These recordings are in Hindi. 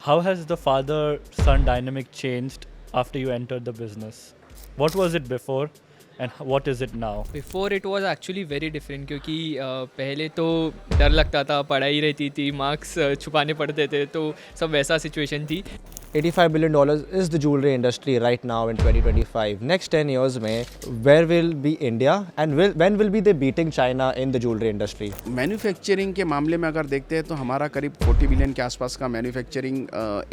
How has the father-son dynamic changed after you entered the business? What was it before and what is it now? Before it was actually very different क्योंकि पहले तो डर लगता था, पढ़ाई रहती थी, मार्क्स छुपाने पड़ते थे, तो सब वैसा सिचुएशन थी। $85 billion is the jewelry industry right now in 2025. Next 10 years में where will be India and when will be they beating China in the jewelry industry? Manufacturing के मामले में अगर देखते हैं तो हमारा करीब 40 बिलियन के आसपास का मैन्युफैक्चरिंग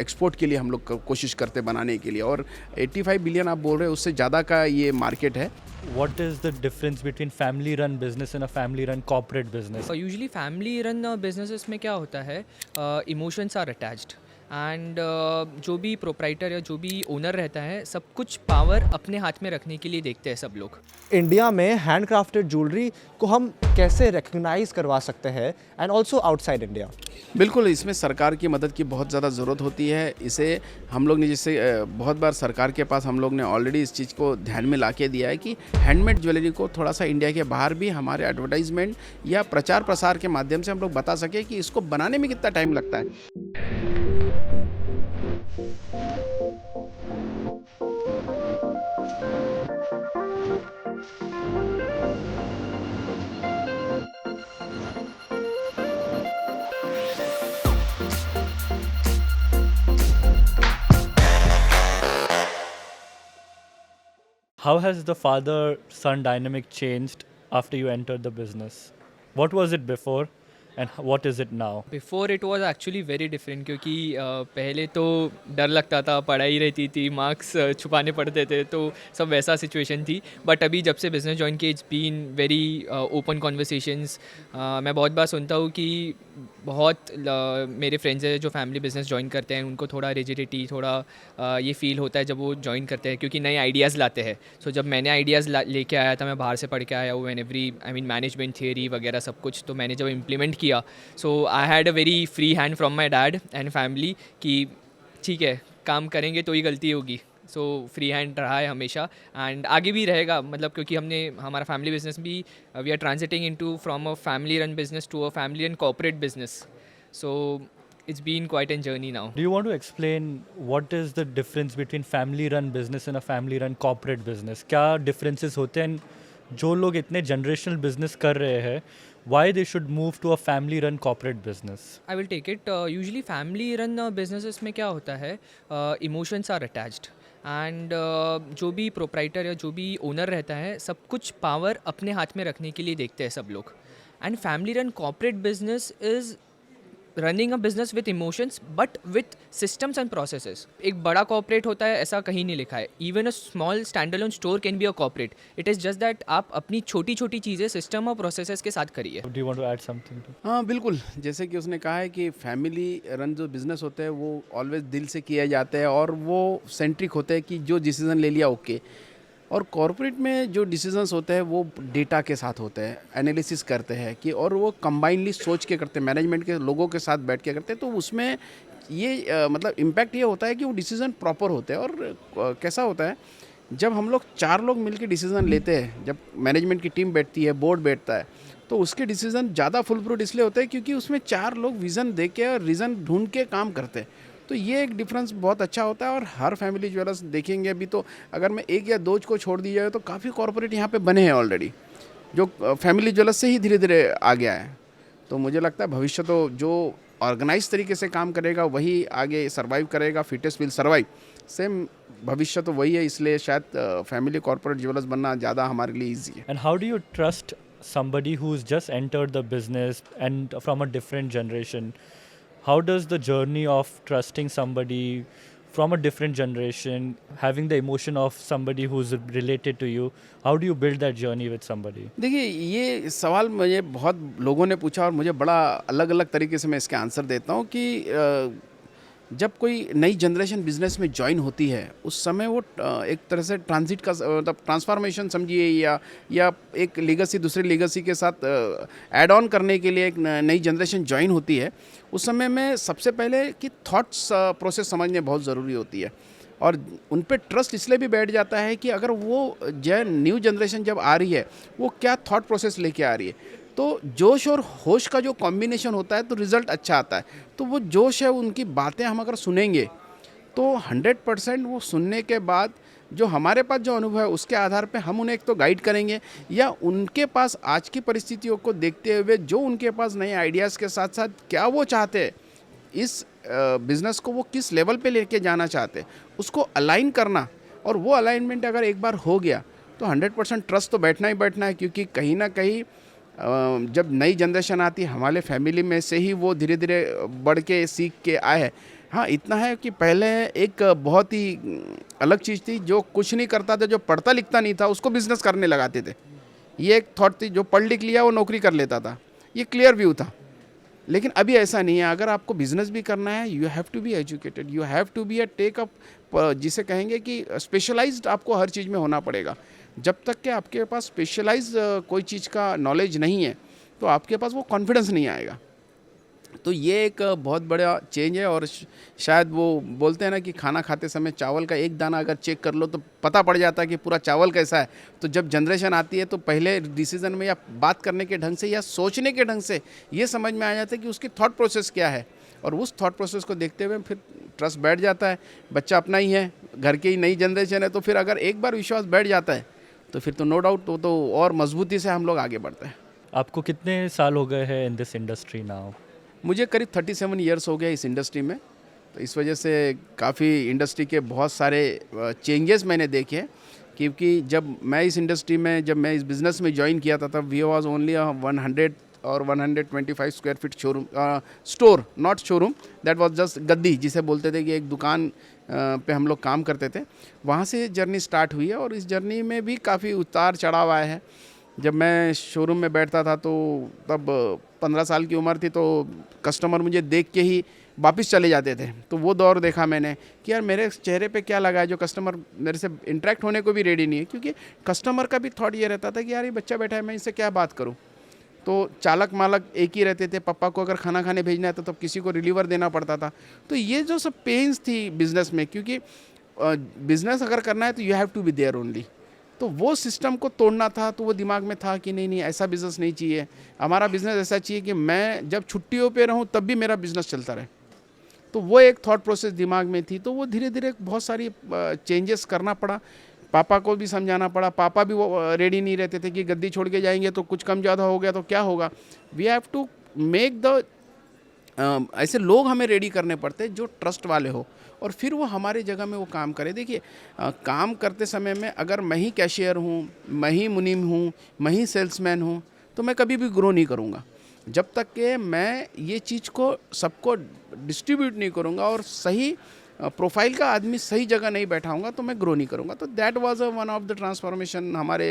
एक्सपोर्ट के लिए हम लोग कोशिश करते बनाने के लिए, और 85 बिलियन आप बोल रहे हैं उससे ज़्यादा का ये मार्केट है। What is the difference between family-run business and a family-run corporate business? Usually family run businesses में क्या होता है, इमोशंस आर अटैच्ड एंड जो भी प्रोप्राइटर या जो भी ओनर रहता है, सब कुछ पावर अपने हाथ में रखने के लिए देखते हैं सब लोग। इंडिया में हैंडक्राफ्टेड ज्वेलरी को हम कैसे रिकग्नाइज करवा सकते हैं एंड ऑल्सो आउटसाइड इंडिया? बिल्कुल, इसमें सरकार की मदद की बहुत ज़्यादा ज़रूरत होती है। इसे हम लोग ने जैसे बहुत बार सरकार के पास हम लोग ने ऑलरेडी इस चीज़ को ध्यान में ला के दिया है कि हैंडमेड ज्वेलरी को थोड़ा सा इंडिया के बाहर भी हमारे एडवर्टाइजमेंट या प्रचार प्रसार के माध्यम से हम लोग बता सकें कि इसको बनाने में कितना टाइम लगता है। How has the father-son dynamic changed after you entered the business? What was it before and what is it now? Before it was actually very different क्योंकि पहले तो डर लगता था, पढ़ाई रहती थी, मार्क्स छुपाने पड़ते थे, तो सब वैसा सिचुएशन थी। बट अभी जब से बिज़नेस जॉइन किया, it's been very open conversations. मैं बहुत बार सुनता हूँ कि बहुत मेरे फ्रेंड्स हैं जो फैमिली बिजनेस जॉइन करते हैं, उनको थोड़ा रिजिडिटी, थोड़ा ये फील होता है जब वो जॉइन करते हैं क्योंकि नए आइडियाज़ लाते हैं। सो जब मैंने आइडियाज़ लेके आया था, मैं बाहर से पढ़ के आया हूँ, and every I mean management theory वगैरह सब कुछ, तो मैंने जब इम्प्लीमेंट किया, so I had a very free hand from my dad and family कि ठीक है, काम करेंगे तो ही गलती होगी। सो फ्री हैंड रहा है हमेशा एंड आगे भी रहेगा, मतलब क्योंकि हमने हमारा फैमिली बिजनेस भी we are transiting into from a family run business to a family run corporate business. So it's been quite a journey now. Do you want to explain what is the difference between family-run business and a family-run corporate business? क्या differences होते हैं जो लोग इतने generational business कर रहे हैं? Why they should move to a family-run corporate business? I will take it. Usually family run businesses में क्या होता है, emotions are attached एंड जो भी प्रोप्राइटर या जो भी ओनर रहता है, सब कुछ पावर अपने हाथ में रखने के लिए देखते हैं सब लोग। And family run corporate business is running a business with emotions but with systems and processes. एक बड़ा कॉर्पोरेट होता है ऐसा कहीं नहीं लिखा है। Even a small stand alone store can be a corporate. It is just that आप अपनी छोटी छोटी चीज़ें सिस्टम और प्रोसेसेस के साथ करिए। Do you want to add something to? हाँ बिल्कुल, जैसे कि उसने कहा है कि फैमिली रन जो बिज़नेस होते हैं वो ऑलवेज दिल से किया जाते हैं और वो सेंट्रिक होते हैं कि जो डिसीज़न ले लिया ओके। और कॉर्पोरेट में जो डिसीजंस होते हैं वो डेटा के साथ होते हैं, एनालिसिस करते हैं कि, और वो कंबाइनली सोच के करते हैं, मैनेजमेंट के लोगों के साथ बैठ के करते हैं। तो उसमें ये मतलब इम्पैक्ट ये होता है कि वो डिसीज़न प्रॉपर होते हैं। और कैसा होता है, जब हम लोग 4 लोग मिलकर डिसीज़न लेते हैं, जब मैनेजमेंट की टीम बैठती है, बोर्ड बैठता है, तो उसके डिसीज़न ज़्यादा फुल प्रूफ इसलिए होते हैं क्योंकि उसमें 4 लोग विज़न दे के और रीज़न ढूंढ के काम करते हैं। तो ये एक डिफरेंस बहुत अच्छा होता है। और हर फैमिली ज्वेलर्स देखेंगे अभी, तो अगर मैं एक या दो को छोड़ दी जाए तो काफ़ी कॉर्पोरेट यहाँ पे बने हैं ऑलरेडी, जो फैमिली ज्वेलर्स से ही धीरे धीरे आ गया है। तो मुझे लगता है भविष्य तो जो ऑर्गेनाइज तरीके से काम करेगा वही आगे सर्वाइव करेगा, फिटेस्ट विल सर्वाइव। सेम भविष्य तो वही है, इसलिए शायद फैमिली कॉर्पोरेट ज्वेलर्स बनना ज़्यादा हमारे लिए ईजी है। And how do you trust somebody who's just entered the business and from a different generation? How does the journey of trusting somebody from a different generation, having the emotion of somebody who's related to you, how do you build that journey with somebody? देखिए, ये सवाल मुझे बहुत लोगों ने पूछा और मुझे बड़ा अलग अलग तरीके से मैं इसके आंसर देता हूँ कि जब कोई नई जनरेशन बिजनेस में ज्वाइन होती है, उस समय वो एक तरह से ट्रांजिट का मतलब ट्रांसफॉर्मेशन समझिए, या एक लीगेसी दूसरी लीगेसी के साथ ऐड ऑन करने के लिए एक नई जनरेशन ज्वाइन होती है। उस समय में सबसे पहले कि थॉट्स प्रोसेस समझने बहुत ज़रूरी होती है, और उन पे ट्रस्ट इसलिए भी बैठ जाता है कि अगर वो जो न्यू जनरेशन जब आ रही है वो क्या थॉट प्रोसेस लेके आ रही है। तो जोश और होश का जो कॉम्बिनेशन होता है तो रिज़ल्ट अच्छा आता है। तो वो जोश है, उनकी बातें हम अगर सुनेंगे तो 100% वो सुनने के बाद जो हमारे पास जो अनुभव है उसके आधार पे हम उन्हें एक तो गाइड करेंगे, या उनके पास आज की परिस्थितियों को देखते हुए जो उनके पास नए आइडियाज़ के साथ साथ क्या वो चाहते हैं, इस बिज़नेस को वो किस लेवल पे लेके जाना चाहते हैं, उसको अलाइन करना। और वो अलाइनमेंट अगर एक बार हो गया तो 100% ट्रस्ट तो बैठना ही बैठना है, क्योंकि कहीं ना कहीं जब नई जनरेशन आती है हमारे फैमिली में से ही वो धीरे धीरे बढ़ के सीख के आए हैं। हाँ, इतना है कि पहले एक बहुत ही अलग चीज़ थी, जो कुछ नहीं करता था, जो पढ़ता लिखता नहीं था उसको बिज़नेस करने लगाते थे। ये एक थॉट थी, जो पढ़ लिख लिया वो नौकरी कर लेता था, ये क्लियर व्यू था। लेकिन अभी ऐसा नहीं है। अगर आपको बिजनेस भी करना है, you have to be educated, you have to be a tech up, जिसे कहेंगे कि स्पेशलाइज्ड आपको हर चीज़ में होना पड़ेगा। जब तक कि आपके पास स्पेशलाइज कोई चीज़ का नॉलेज नहीं है तो आपके पास वो कॉन्फिडेंस नहीं आएगा। तो ये एक बहुत बड़ा चेंज है। और शायद वो बोलते हैं ना कि खाना खाते समय चावल का एक दाना अगर चेक कर लो तो पता पड़ जाता है कि पूरा चावल कैसा है। तो जब जनरेशन आती है तो पहले डिसीजन में या बात करने के ढंग से या सोचने के ढंग से ये समझ में आ जाता है कि उसकी थॉट प्रोसेस क्या है, और उस थॉट प्रोसेस को देखते हुए फिर ट्रस्ट बैठ जाता है। बच्चा अपना ही है, घर की ही नई जनरेशन है, तो फिर अगर एक बार विश्वास बैठ जाता है तो फिर तो नो डाउट तो और मजबूती से हम लोग आगे बढ़ते हैं। आपको कितने साल हो गए हैं इन दिस इंडस्ट्री नाउ? मुझे करीब 37 ईयर्स हो गए इस इंडस्ट्री में। तो इस वजह से काफ़ी इंडस्ट्री के बहुत सारे चेंजेस मैंने देखे हैं, क्योंकि जब मैं इस इंडस्ट्री में, जब मैं इस बिज़नेस में ज्वाइन किया था तब वी वाज ओनली 100 और 125 square feet showroom, store, not showroom, that was just गद्दी जिसे बोलते थे, कि एक दुकान पे हम लोग काम करते थे। वहाँ से जर्नी स्टार्ट हुई है और इस जर्नी में भी काफ़ी उतार चढ़ाव आए हैं। जब मैं शोरूम में बैठता था तो तब 15 साल की उम्र थी, तो कस्टमर मुझे देख के ही वापस चले जाते थे। तो वो दौर देखा मैंने कि यार मेरे चेहरे पे क्या लगा है, जो कस्टमर मेरे से इंटरेक्ट होने को भी रेडी नहीं है, क्योंकि कस्टमर का भी थॉट ये रहता था कि यार ये बच्चा बैठा है, मैं इससे क्या बात करूँ। तो चालक मालक एक ही रहते थे। पापा को अगर खाना खाने भेजना है तो तब किसी को रिलीवर देना पड़ता था। तो ये जो सब पेन्स थी बिज़नेस में, क्योंकि बिज़नेस अगर करना है तो you have to be there only. तो वो सिस्टम को तोड़ना था। तो वो दिमाग में था कि नहीं ऐसा बिज़नेस नहीं चाहिए, हमारा बिज़नेस ऐसा चाहिए कि मैं जब छुट्टियों पे रहूं तब भी मेरा बिज़नेस चलता रहे। तो वो एक थॉट प्रोसेस दिमाग में थी। तो वो धीरे धीरे बहुत सारी चेंजेस करना पड़ा। पापा को भी समझाना पड़ा। पापा भी वो रेडी नहीं रहते थे कि गद्दी छोड़ के जाएंगे तो कुछ कम ज़्यादा हो गया तो क्या होगा। We have to make the ऐसे लोग हमें रेडी करने पड़ते हैं जो ट्रस्ट वाले हो, और फिर वो हमारी जगह में वो काम करे। देखिए, काम करते समय में अगर मैं ही कैशियर हूँ, मैं ही मुनीम हूँ, मैं ही सेल्समैन हूँ, तो मैं कभी भी ग्रो नहीं करूँगा। जब तक कि मैं ये चीज़ को सबको डिस्ट्रीब्यूट नहीं करूँगा और सही प्रोफाइल का आदमी सही जगह नहीं बैठाऊँगा तो मैं ग्रो नहीं करूँगा। तो that was one of the transformation हमारे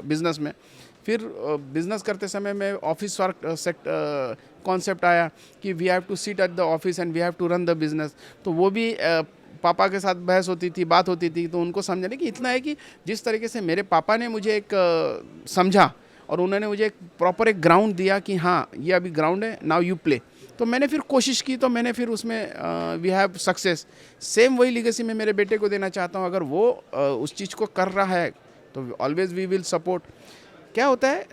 बिज़नेस में। फिर बिज़नेस करते समय में ऑफिस वर्क कॉन्सेप्ट आया कि we have to sit at the office and we have to run the business. तो वो भी पापा के साथ बहस होती थी, बात होती थी। तो उनको समझाने कि इतना है कि जिस तरीके से मेरे पापा ने मुझे एक समझा और उन्होंने मुझे एक प्रॉपर एक ग्राउंड दिया कि हाँ ये अभी ग्राउंड है, नाउ यू प्ले। तो मैंने फिर कोशिश की, तो मैंने फिर उसमें वी हैव सक्सेस। सेम वही लीगेसी मैं मेरे बेटे को देना चाहता हूँ। अगर वो उस चीज़ को कर रहा है तो ऑलवेज वी विल सपोर्ट। क्या होता है,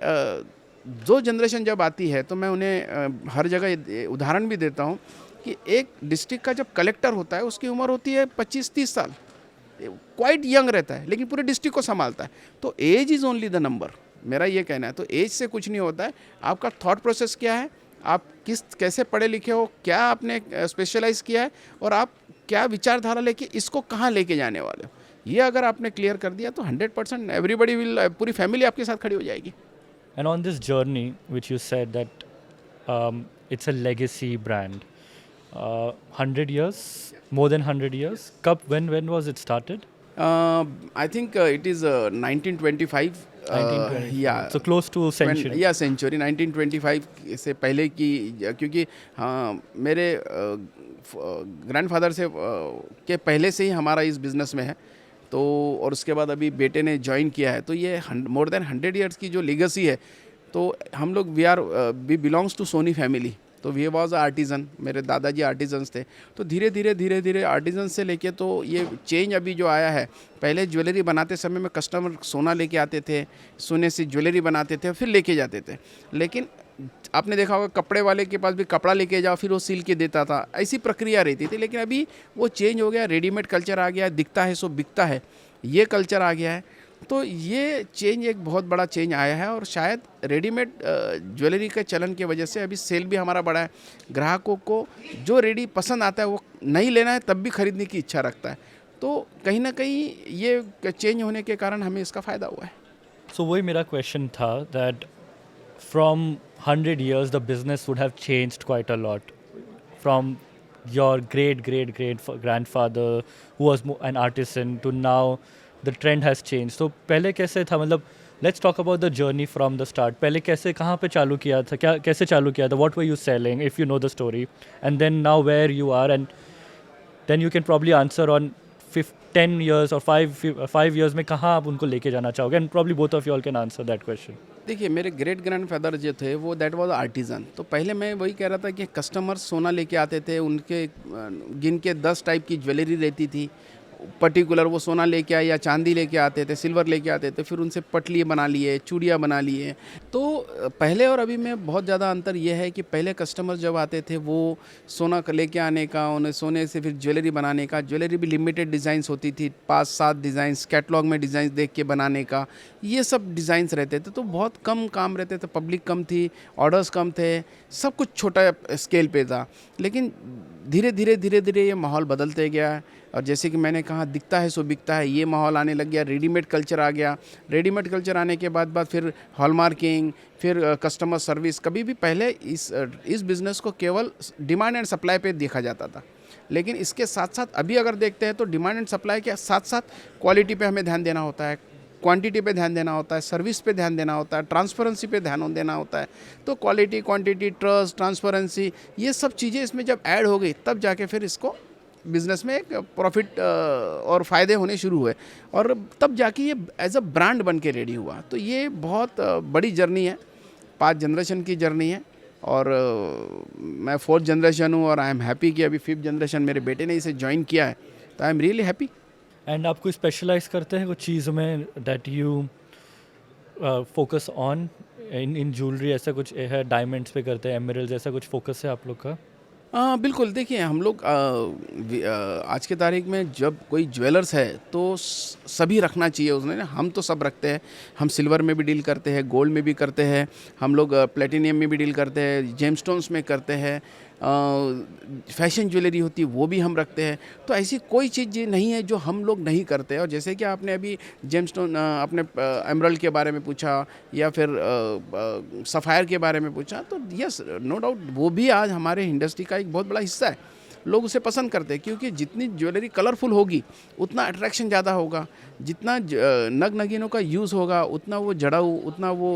जो जनरेशन जब आती है तो मैं उन्हें हर जगह उदाहरण भी देता हूँ कि एक डिस्ट्रिक्ट का जब कलेक्टर होता है उसकी उम्र होती है 25-30 साल, क्वाइट यंग रहता है, लेकिन पूरे डिस्ट्रिक्ट को संभालता है। तो age is only the number, मेरा ये कहना है। तो एज से कुछ नहीं होता है। आपका थॉट प्रोसेस क्या है, आप कैसे पढ़े लिखे हो, क्या आपने स्पेशलाइज किया है, और आप क्या विचारधारा लेके इसको कहाँ लेके जाने वाले हो, ये अगर आपने क्लियर कर दिया तो 100% एवरीबडी विल, पूरी फैमिली आपके साथ खड़ी हो जाएगी। And on this journey, which you said that it's a legacy brand, 100 years, more than 100 years. When was it started? I think it is 1925. 1925. Yeah. So close to century. या सेंचुरी 1925 से पहले की, क्योंकि हाँ मेरे ग्रैंडफादर से के पहले से ही हमारा इस बिज़नेस में है। तो और उसके बाद अभी बेटे ने ज्वाइन किया है। तो ये मोर देन 100 ईयर्स की जो लीगेसी है। तो हम लोग we belongs to Soni family. तो वी वॉज आर्टिज़न, मेरे दादाजी आर्टिजन्स थे। तो धीरे धीरे आर्टिजन से लेके तो ये चेंज अभी जो आया है, पहले ज्वेलरी बनाते समय में कस्टमर सोना लेके आते थे, सोने से ज्वेलरी बनाते थे और फिर लेके जाते थे। लेकिन आपने देखा होगा कपड़े वाले के पास भी कपड़ा लेके जाओ, फिर वो सिल के देता था, ऐसी प्रक्रिया रहती थी। लेकिन अभी वो चेंज हो गया, रेडीमेड कल्चर आ गया है, दिखता है सो बिकता है, ये कल्चर आ गया है। तो ये चेंज एक बहुत बड़ा चेंज आया है और शायद रेडीमेड ज्वेलरी के चलन की वजह से अभी सेल भी हमारा बढ़ा है। ग्राहकों को जो रेडी पसंद आता है वो नहीं लेना है तब भी खरीदने की इच्छा रखता है। तो कहीं ना कहीं ये चेंज होने के कारण हमें इसका फ़ायदा हुआ है। So वही मेरा क्वेश्चन था that from 100 years the business would have changed quite a lot from your great grandfather who was an artisan to now the trend has changed. So पहले कैसे था, मतलब let's talk about the journey from the start. पहले कैसे, कहाँ पे चालू किया था, क्या कैसे चालू किया था, what were you selling if you know the story, and then now where you are, and then you can probably answer on 10 years or 5 years में कहाँ आप उनको लेके जाना चाहोगे, and probably both of you all can answer that question. देखिए, मेरे ग्रेट ग्रैंडफादर जो थे वो दैट वाज आर्टिज़न। तो पहले मैं वही कह रहा था कि कस्टमर सोना लेके आते थे, उनके गिन के 10 टाइप की ज्वेलरी रहती थी पर्टिकुलर। वो सोना लेके आए या चांदी लेके आते थे, सिल्वर लेके आते थे, फिर उनसे पटली बना लिए, चूड़ियाँ बना लिए। तो पहले और अभी में बहुत ज़्यादा अंतर ये है कि पहले कस्टमर जब आते थे वो सोना लेके आने का, उन्हें सोने से फिर ज्वेलरी बनाने का, ज्वेलरी भी लिमिटेड डिज़ाइंस होती थी, 5-7 डिज़ाइंस कैटलॉग में डिज़ाइंस देख के बनाने का, ये सब डिज़ाइंस रहते थे। तो बहुत कम काम रहते थे, पब्लिक कम थी, ऑर्डर्स कम थे, सब कुछ छोटा स्केल पे था। लेकिन धीरे धीरे ये माहौल बदलते गया और जैसे कि मैंने कहा दिखता है सो बिकता है, ये माहौल आने लग गया। रेडीमेड कल्चर आ गया। रेडीमेड कल्चर आने के बाद फिर हॉलमार्किंग, फिर कस्टमर सर्विस। कभी भी पहले इस बिज़नेस को केवल डिमांड एंड सप्लाई पे देखा जाता था, लेकिन इसके साथ साथ अभी अगर देखते हैं तो डिमांड एंड सप्लाई के साथ साथ क्वालिटी पे हमें ध्यान देना होता है, क्वांटिटी पे ध्यान देना होता है, सर्विस पे ध्यान देना होता है, ट्रांसपेरेंसी पे ध्यान देना होता है। तो क्वालिटी, क्वांटिटी, ट्रस्ट, ट्रांसपेरेंसी, ये सब चीज़ें इसमें जब ऐड हो गई तब जाके फिर इसको बिज़नेस में एक प्रॉफिट और फ़ायदे होने शुरू हुए और तब जाके ये एज अ ब्रांड बन के रेडी हुआ। तो ये बहुत बड़ी जर्नी है, 5 जनरेशन की जर्नी है और मैं 4th जनरेशन हूँ और आई एम हैप्पी कि अभी 5th जनरेशन मेरे बेटे ने इसे ज्वाइन किया है। तो I am really happy. And आप कोई स्पेशलाइज करते हैं कुछ चीज़ में that you focus on in jewellery, ऐसा कुछ है? डायमंड्स पे करते हैं, एमरल्ड्स, ऐसा कुछ फोकस है आप लोग का? बिल्कुल। देखिए, हम लोग आज के तारीख में जब कोई ज्वेलर्स है तो सभी रखना चाहिए उसने ना। हम तो सब रखते हैं, हम सिल्वर में भी डील करते हैं, गोल्ड में भी करते हैं, हम लोग प्लेटिनियम में भी डील करते हैं, जेमस्टोन्स में करते हैं, फैशन ज्वेलरी होती है वो भी हम रखते हैं। तो ऐसी कोई चीज़ नहीं है जो हम लोग नहीं करते। और जैसे कि आपने अभी जेमस्टोन अपने एमरल्ड के बारे में पूछा या फिर सफ़ायर के बारे में पूछा, तो यस, नो डाउट वो भी आज हमारे इंडस्ट्री का एक बहुत बड़ा हिस्सा है। लोग उसे पसंद करते हैं क्योंकि जितनी ज्वेलरी कलरफुल होगी उतना अट्रैक्शन ज़्यादा होगा, जितना नग नगीनों का यूज़ होगा उतना वो जड़ाऊ, उतना वो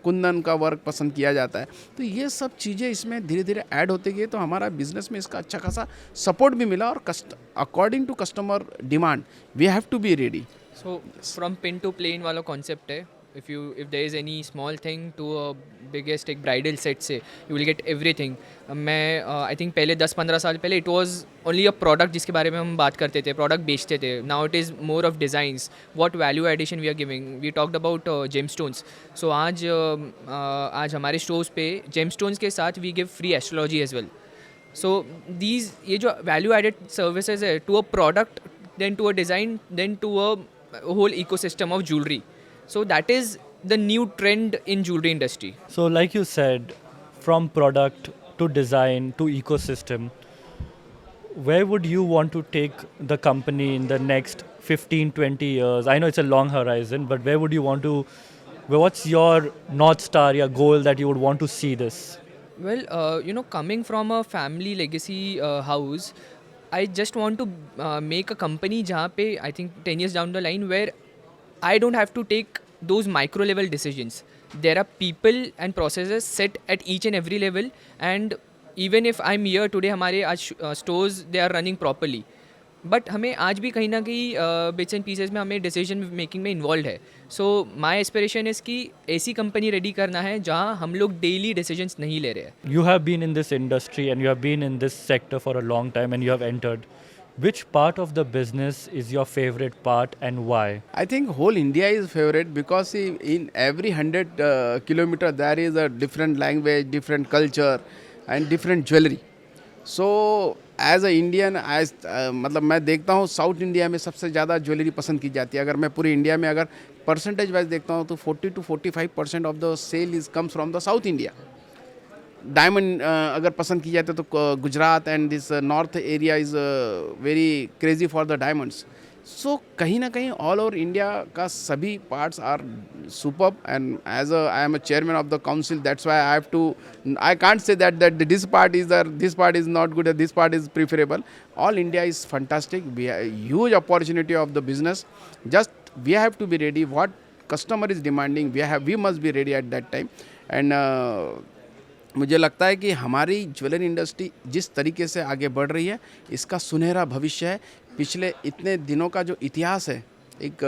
कुंदन का वर्क पसंद किया जाता है। तो ये सब चीज़ें इसमें धीरे धीरे ऐड होते गए तो हमारा बिजनेस में इसका अच्छा खासा सपोर्ट भी मिला और according to customer demand we have to be ready. So from pin to plane वाला कॉन्सेप्ट है। if there is any small thing to a biggest एक bridal set से you will get everything। मैं I think पहले 10-15 साल पहले it was only a product जिसके बारे में हम बात करते थे, product बेचते थे। now it is more of designs, what value addition we are giving। we talked about gemstones। so आज हमारे स्टोर्स पे gemstones के साथ we give free astrology as well। so these ये जो value added services है to a product, then to a design, then to a whole ecosystem of jewelry। So that is the new trend in jewelry industry। So like you said, from product to design to ecosystem, where would you want to take the company in the next 15-20 years? I know it's a long horizon, but where would you want to, what's your North Star, your goal that you would want to see this? Well, coming from a family legacy house, I just want to make a company जहाँ पे I think 10 years down the line where I don't have to take those micro level decisions। there are people and processes set at each and every level, and even if I'm here today हमारे आज stores they are running properly। But हमें आज भी कहीं ना कहीं बिट्स एंड पीसेस में हमें डिसीजन मेकिंग में इन्वॉल्व है. सो माई एस्पिरेशन इज़ कि ऐसी कंपनी रेडी करना है जहाँ हम लोग डेली डिसीजंस नहीं ले रहे हैं. You have been in this industry and you have been in this sector for a long time and you have entered. Which part of the business is your favorite part and why? I think whole India is favorite because see, in every 100 kilometer there is a different language, different culture and different jewelry. So as a Indian as मतलब मैं देखता हूँ साउथ इंडिया में सबसे ज़्यादा ज्वेलरी पसंद की जाती है. अगर मैं पूरे इंडिया में अगर परसेंटेज वाइज देखता हूँ तो 40 to 45% of the sale is comes from the south India. Diamond अगर पसंद की जाती है तो Gujarat and this north area is very crazy for the diamonds. So कहीं ना कहीं ऑल ओवर इंडिया का सभी parts are superb and as I am a chairman of the council that's why I have to I can't say that this part is not good this part is preferable. All India is fantastic. We huge opportunity of the business. Just we have to be ready. What customer is demanding we must be ready at that time. And मुझे लगता है कि हमारी ज्वेलरी इंडस्ट्री जिस तरीके से आगे बढ़ रही है इसका सुनहरा भविष्य है. पिछले इतने दिनों का जो इतिहास है, एक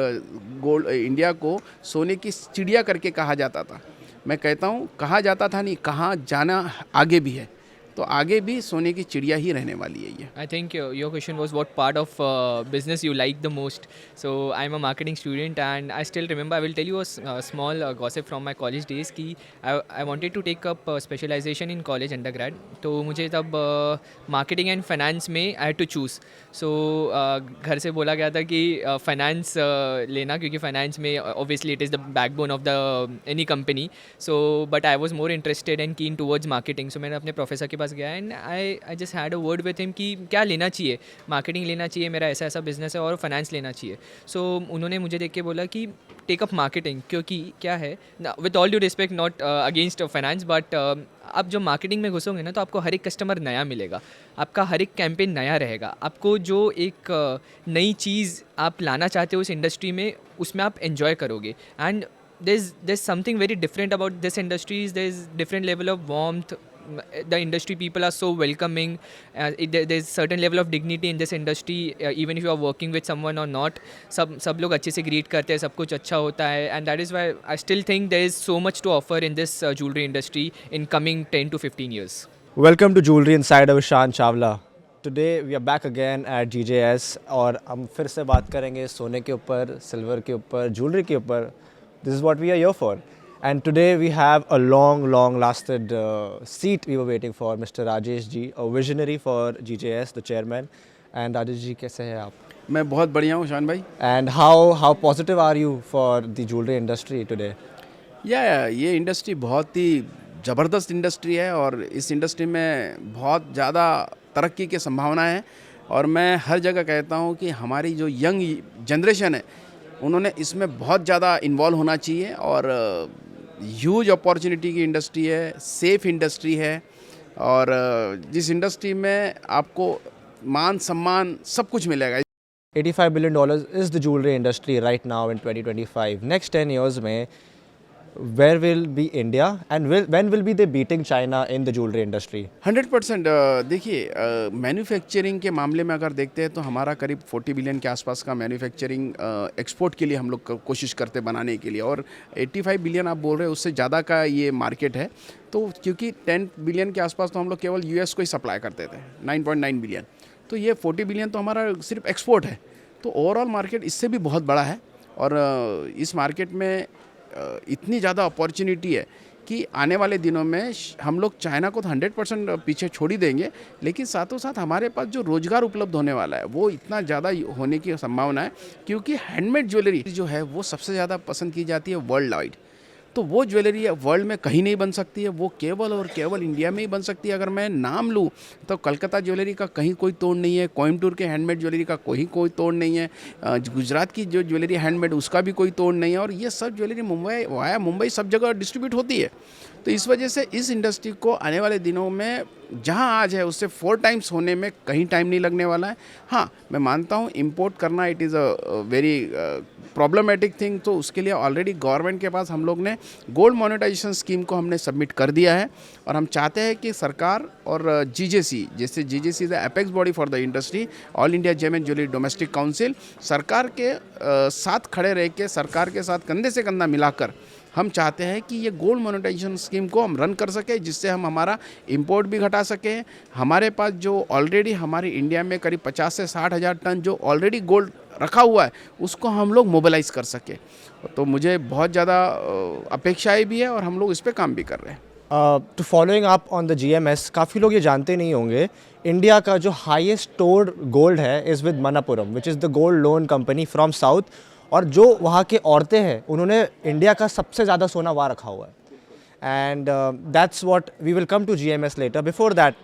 गोल्ड इंडिया को सोने की चिड़िया करके कहा जाता था. मैं कहता हूँ कहा जाता था नहीं, कहाँ जाना आगे भी है. तो आगे भी सोने की चिड़िया ही रहने वाली है ये. I think your question was what part of business you like the most. So I'm a marketing student and I still remember. I will tell you a small gossip from my college days कि I wanted to take up specialization in college undergrad. तो मुझे तब marketing and finance में I had to choose. So घर से बोला गया था कि finance लेना क्योंकि finance में obviously it is the backbone of the any company. So but I was more interested and keen towards marketing. So मैंने अपने प्रोफेसर के पास गया and I just had a word with him कि क्या लेना चाहिए. मार्केटिंग लेना चाहिए, मेरा ऐसा ऐसा बिजनेस है, और फाइनेंस लेना चाहिए. सो उन्होंने मुझे देख के बोला कि टेक अप मार्केटिंग, क्योंकि क्या है, with all due respect not against finance, but आप जो मार्केटिंग में घुसोगे ना तो आपको हर एक कस्टमर नया मिलेगा, आपका हर एक कैंपेन नया रहेगा, आपको जो एक नई चीज़ आप लाना चाहते हो उस इंडस्ट्री में उसमें आप एन्जॉय करोगे. And there's something very different about this industry. There's different level of warmth. The industry people are so welcoming. There's certain level of dignity in this industry, even if you are working with someone or not. सब लोग अच्छे से greet करते हैं, सब कुछ अच्छा होता है. And that is why I still think there is so much to offer in this jewelry industry in coming 10 to 15 years. Welcome to Jewelry Insider with Shan Chawla. Today we are back again at GJS और हम फिर से बात करेंगे सोने के ऊपर, सिल्वर के ऊपर, ज्वेलरी के ऊपर. This is what we are here for. And today we have a long lasted seat we were waiting for, Mr. Rajesh ji, a visionary for GJS, the chairman. And Rajesh ji, कैसे हैं आप? मैं बहुत बढ़िया हूँ शान भाई. And how positive are you for the jewelry industry today? ये इंडस्ट्री बहुत ही ज़बरदस्त इंडस्ट्री है और इस इंडस्ट्री में बहुत ज़्यादा तरक्की की संभावना है. और मैं हर जगह कहता हूँ कि हमारी जो यंग जनरेशन है उन्होंने इसमें बहुत ज़्यादा इन्वॉल्व होना चाहिए. और ह्यूज अपॉर्चुनिटी की इंडस्ट्री है, सेफ इंडस्ट्री है, और जिस इंडस्ट्री में आपको मान सम्मान सब कुछ मिलेगा. $85 billion is the jewelry industry right now in 2025. Next 10 years में where will be India and when will be they beating China in the jewelry industry? 100%. देखिए मैन्युफैक्चरिंग के मामले में अगर देखते हैं तो हमारा करीब 40 बिलियन के आसपास का मैन्युफैक्चरिंग एक्सपोर्ट के लिए हम लोग कोशिश करते बनाने के लिए, और 85 बिलियन आप बोल रहे हैं उससे ज़्यादा का ये मार्केट है. तो क्योंकि 10 बिलियन के आसपास तो हम लोग केवल US को ही सप्लाई करते थे, 9.9 बिलियन. तो ये 40 बिलियन तो हमारा सिर्फ एक्सपोर्ट है. तो ओवरऑल मार्केट इससे भी बहुत बड़ा है. और इस मार्केट में इतनी ज़्यादा अपॉर्चुनिटी है कि आने वाले दिनों में हम लोग चाइना को तो 100% पीछे छोड़ ही देंगे, लेकिन साथों साथ हमारे पास जो रोज़गार उपलब्ध होने वाला है वो इतना ज़्यादा होने की संभावना है. क्योंकि हैंडमेड ज्वेलरी जो है वो सबसे ज़्यादा पसंद की जाती है वर्ल्ड वाइड. तो वो ज्वेलरी वर्ल्ड में कहीं नहीं बन सकती है, वो केवल और केवल इंडिया में ही बन सकती है. अगर मैं नाम लूँ तो कलकत्ता ज्वेलरी का कहीं कोई तोड़ नहीं है, कोयम्बटूर के हैंडमेड ज्वेलरी का कोई तोड़ नहीं है, गुजरात की जो ज्वेलरी हैंडमेड उसका भी कोई तोड़ नहीं है. और ये सब ज्वेलरी मुंबई सब जगह डिस्ट्रीब्यूट होती है. तो इस वजह से इस इंडस्ट्री को आने वाले दिनों में जहां आज है उससे 4 टाइम्स होने में कहीं टाइम नहीं लगने वाला है. हाँ, मैं मानता हूं इंपोर्ट करना it is a very problematic thing, तो उसके लिए ऑलरेडी गवर्नमेंट के पास हम लोग ने गोल्ड मोनेटाइजेशन स्कीम को हमने सबमिट कर दिया है और हम चाहते हैं कि सरकार और जीजेसी, जैसे GJC is the apex body for the industry, all India gem and jewellery domestic council, सरकार के साथ खड़े रह के, सरकार के साथ कंधे से कंधा मिलाकर हम चाहते हैं कि ये गोल्ड मोनेटाइजेशन स्कीम को हम रन कर सकें, जिससे हम हमारा इंपोर्ट भी घटा सकें। हमारे पास जो ऑलरेडी हमारे इंडिया में करीब 50 से 60 हज़ार टन जो ऑलरेडी गोल्ड रखा हुआ है उसको हम लोग मोबिलाइज कर सकें। तो मुझे बहुत ज़्यादा अपेक्षाएं भी है और हम लोग इस पर काम भी कर रहे हैं। To following up on the GMS, काफ़ी लोग ये जानते नहीं होंगे, इंडिया का जो हाईएस्ट स्टोर्ड गोल्ड है is with Manappuram, which is the gold loan company from south. और जो वहाँ के औरतें हैं उन्होंने इंडिया का सबसे ज़्यादा सोना वहाँ रखा हुआ है। And that's what we will come to GMS later. Before that,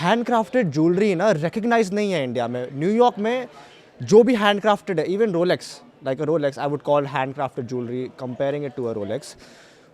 hand crafted jewellery ना रिकग्नाइज नहीं है इंडिया में। न्यूयॉर्क में जो भी हैंड क्राफ्टेड है, even Rolex, like a Rolex I would call hand crafted jewellery, comparing it to a Rolex,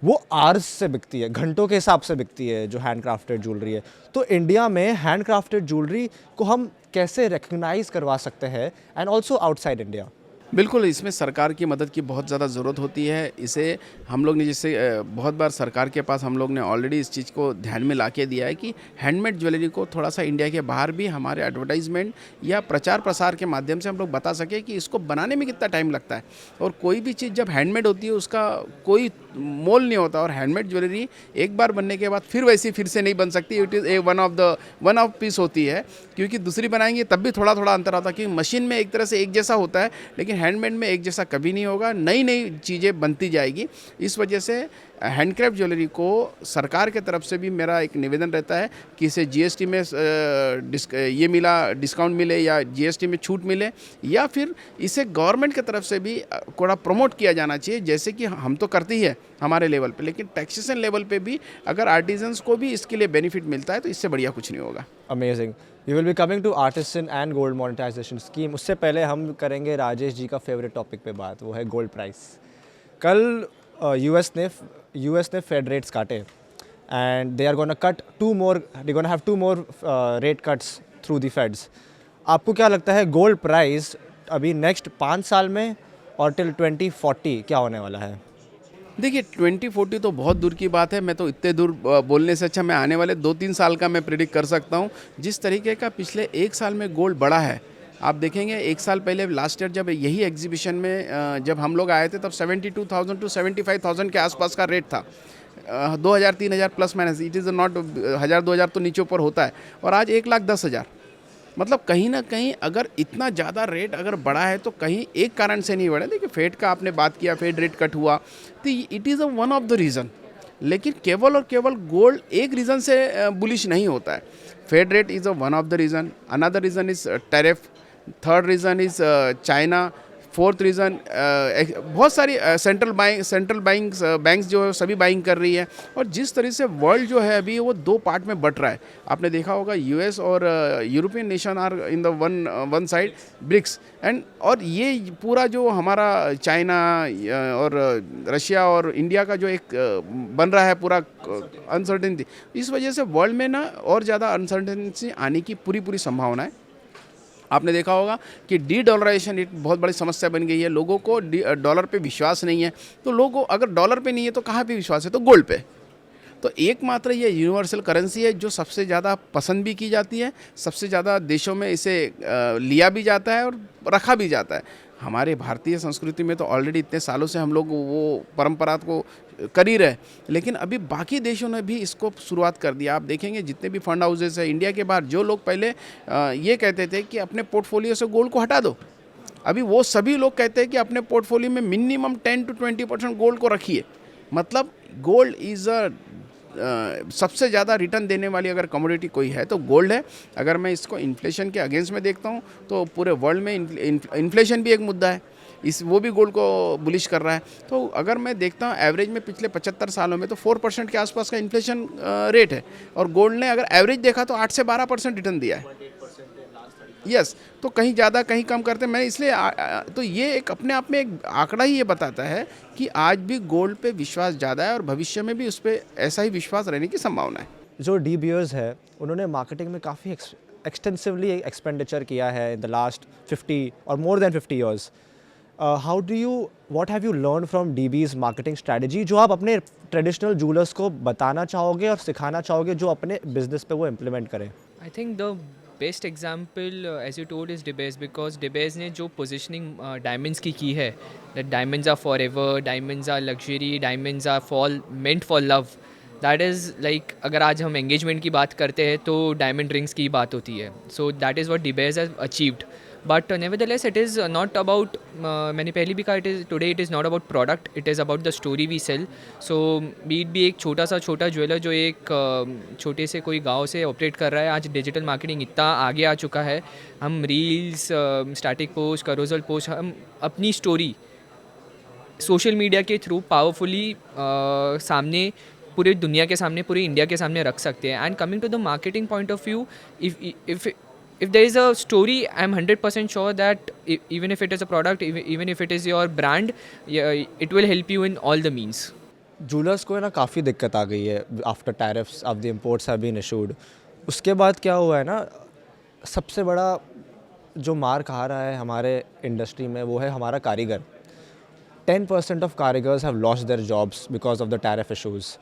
वो आवर्स से बिकती है, घंटों के हिसाब से बिकती है जो हैंड क्राफ्टेड ज्वेलरी है। तो इंडिया में हैंड क्राफ्टेड ज्वेलरी को हम कैसे रिकग्नाइज करवा सकते हैं, एंड ऑल्सो आउटसाइड इंडिया? बिल्कुल, इसमें सरकार की मदद की बहुत ज़्यादा ज़रूरत होती है। इसे हम लोग ने जैसे बहुत बार सरकार के पास हम लोग ने ऑलरेडी इस चीज़ को ध्यान में ला के दिया है कि हैंडमेड ज्वेलरी को थोड़ा सा इंडिया के बाहर भी हमारे एडवर्टाइजमेंट या प्रचार प्रसार के माध्यम से हम लोग बता सकें कि इसको बनाने में कितना टाइम लगता है। और कोई भी चीज़ जब हैंडमेड होती है उसका कोई मोल नहीं होता, और हैंडमेड ज्वेलरी एक बार बनने के बाद फिर वैसी फिर से नहीं बन सकती। It is a one of peace होती है, क्योंकि दूसरी बनाएंगे तब भी थोड़ा थोड़ा अंतर आता है, क्योंकि मशीन में एक तरह से एक जैसा होता है लेकिन हैंडमेड में एक जैसा कभी नहीं होगा। नई नई चीज़ें बनती जाएगी। इस वजह से हैंडक्राफ्ट ज्वेलरी को सरकार के तरफ से भी मेरा एक निवेदन रहता है कि इसे GST में डिस्काउंट मिले या GST में छूट मिले, या फिर इसे गवर्नमेंट की तरफ से भी थोड़ा प्रमोट किया जाना चाहिए। जैसे कि हम तो करते ही है हमारे लेवल पे, लेकिन टैक्सेशन लेवल पे भी अगर आर्टिजन्स को भी इसके लिए बेनिफिट मिलता है तो इससे बढ़िया कुछ नहीं होगा। Amazing. We will be coming to artisan and gold monetisation scheme. उससे पहले हम करेंगे राजेश जी का फेवरेट टॉपिक पे बात, वो है गोल्ड प्राइस। कल यूएस ने फेड रेट्स काटे and they are gonna cut they gonna have 2 more rate cuts through the Feds. आपको क्या लगता है गोल्ड प्राइस अभी नेक्स्ट 5 साल में और टिल 2040 क्या होने वाला है? देखिए 2040 तो बहुत दूर की बात है। मैं तो इतने दूर बोलने से अच्छा मैं आने वाले 2-3 साल का मैं प्रिडिक्ट कर सकता हूँ। जिस तरीके का पिछले 1 साल में गोल्ड बढ़ा है, आप देखेंगे 1 साल पहले लास्ट ईयर जब यही एग्जीबिशन में जब हम लोग आए थे तब 72,000 to 75,000 के आसपास का रेट था। 2,000-3,000 plus minus, it is not 1,000-2,000 तो नीचे ऊपर होता है, और आज 1,10,000। मतलब कहीं ना कहीं अगर इतना ज़्यादा रेट अगर बढ़ा है तो कहीं एक कारण से नहीं बढ़ा। देखिए फेड का आपने बात किया, फेड रेट कट हुआ तो it is one of the reason, लेकिन केवल और केवल गोल्ड एक रीज़न से बुलिश नहीं होता है। Fed rate is one of the reason, another reason is tariff, third reason is China, fourth reason बहुत सारी सेंट्रल बैंक्स जो है सभी बाइंग कर रही है। और जिस तरह से वर्ल्ड जो है अभी वो 2 पार्ट में बट रहा है। आपने देखा होगा US और European nation are in the one side BRICS and, और ये पूरा जो हमारा चाइना और रशिया और इंडिया का जो एक बन रहा है पूरा अनसर्टेनिटी, इस वजह से वर्ल्ड में ना और ज़्यादा अनसर्टेनिटी आने की पूरी संभावना है। आपने देखा होगा कि डी-डॉलराइजेशन एक बहुत बड़ी समस्या बन गई है। लोगों को डॉलर पे विश्वास नहीं है, तो लोगों अगर डॉलर पे नहीं है तो कहाँ पे विश्वास है? तो गोल्ड पे। तो एकमात्र ये यूनिवर्सल करेंसी है जो सबसे ज़्यादा पसंद भी की जाती है, सबसे ज़्यादा देशों में इसे लिया भी जाता है और रखा भी जाता है। हमारे भारतीय संस्कृति में तो ऑलरेडी इतने सालों से हम लोग वो परंपरा को कर ही रहे, लेकिन अभी बाकी देशों ने भी इसको शुरुआत कर दिया। आप देखेंगे जितने भी फंड हाउसेस हैं इंडिया के बाहर, जो लोग पहले ये कहते थे कि अपने पोर्टफोलियो से गोल्ड को हटा दो, अभी वो सभी लोग कहते हैं कि अपने पोर्टफोलियो में मिनिमम 10 to 20% गोल्ड को रखिए। मतलब गोल्ड इज़ सबसे ज़्यादा रिटर्न देने वाली अगर कमोडिटी कोई है तो गोल्ड है। अगर मैं इसको इन्फ्लेशन के अगेंस्ट में देखता हूँ तो पूरे वर्ल्ड में इन्फ्लेशन भी एक मुद्दा है, वो भी गोल्ड को बुलिश कर रहा है। तो अगर मैं देखता हूँ एवरेज में पिछले 75 सालों में तो 4% के आसपास का इन्फ्लेशन रेट है, और गोल्ड ने अगर एवरेज देखा तो 8 से 12% रिटर्न दिया है। यस, तो कहीं ज़्यादा कहीं कम करते हैं। मैं इसलिए तो ये एक अपने आप में एक आंकड़ा ही ये बताता है कि आज भी गोल्ड पे विश्वास ज़्यादा है और भविष्य में भी उस पर ऐसा ही विश्वास रहने की संभावना है। जो डी बियर्स है उन्होंने मार्केटिंग में काफ़ी एक्सटेंसिवली एक्सपेंडिचर किया है इन द लास्ट 50 और more than 50 years, how do you what have you learn from DB's marketing strategy जो आप अपने ट्रेडिशनल जूलर्स को बताना चाहोगे और सिखाना चाहोगे जो अपने बिजनेस पे वो इम्प्लीमेंट करें? I think the best example, as you told, is DeBase, because DeBase ने जो positioning diamonds की है, that diamonds are forever, diamonds are luxury, diamonds are meant for love. That is like, अगर आज हम engagement की बात करते हैं तो diamond rings की बात होती है. So that is what DeBase has achieved. But nevertheless, it is not about, मैंने पहले भी कहा, today it is not about product, it is about the story we sell. So be it भी एक छोटा ज्वेलर जो एक छोटे से कोई गांव से ऑपरेट कर रहा है, आज डिजिटल मार्केटिंग इतना आगे आ चुका है, हम रील्स, स्टैटिक पोस्ट, करोजल पोस्ट, हम अपनी स्टोरी सोशल मीडिया के थ्रू पावरफुली सामने, पूरे दुनिया के सामने, पूरी इंडिया के सामने रख सकते हैं. And coming to the marketing point of view, if there is a story, I'm 100% sure that even if it is a product, even if it is your brand, it will help you in all the means. Jewellers को है ना काफ़ी दिक्कत आ गई है after tariffs of the imports have been issued. उसके बाद क्या हुआ है ना, सबसे बड़ा जो मार खा रहा है हमारे इंडस्ट्री में वो है हमारा कारीगर. 10% ऑफ कारीगर्स have lost their jobs because of the tariff issues.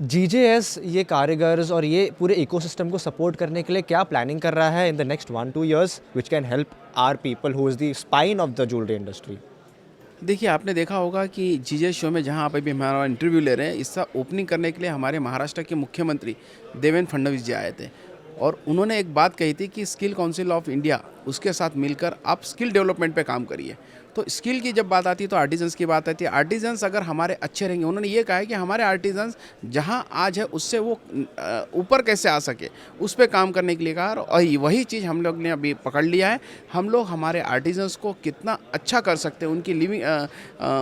GJS ये कारीगर्स और ये पूरे इकोसिस्टम को सपोर्ट करने के लिए क्या प्लानिंग कर रहा है in the next 1-2 years which can help our people who is the spine of the jewellery industry? देखिए, आपने देखा होगा कि जीजे शो में जहां आप अभी हमारा इंटरव्यू ले रहे हैं, इसका ओपनिंग करने के लिए हमारे महाराष्ट्र के मुख्यमंत्री देवेंद्र फडणवीस जी आए थे और उन्होंने एक बात कही थी कि स्किल काउंसिल ऑफ इंडिया उसके साथ मिलकर आप स्किल डेवलपमेंट पे काम करिए. तो स्किल की जब बात आती है तो आर्टिजन्स की बात आती है. आर्टिजन्स अगर हमारे अच्छे रहेंगे, उन्होंने ये कहा है कि हमारे आर्टिजन्स जहां आज है उससे वो ऊपर कैसे आ सके, उस पर काम करने के लिए कहा. और वही चीज़ हम लोग ने अभी पकड़ लिया है. हम लोग हमारे आर्टिजन्स को कितना अच्छा कर सकते हैं, उनकी लिविंग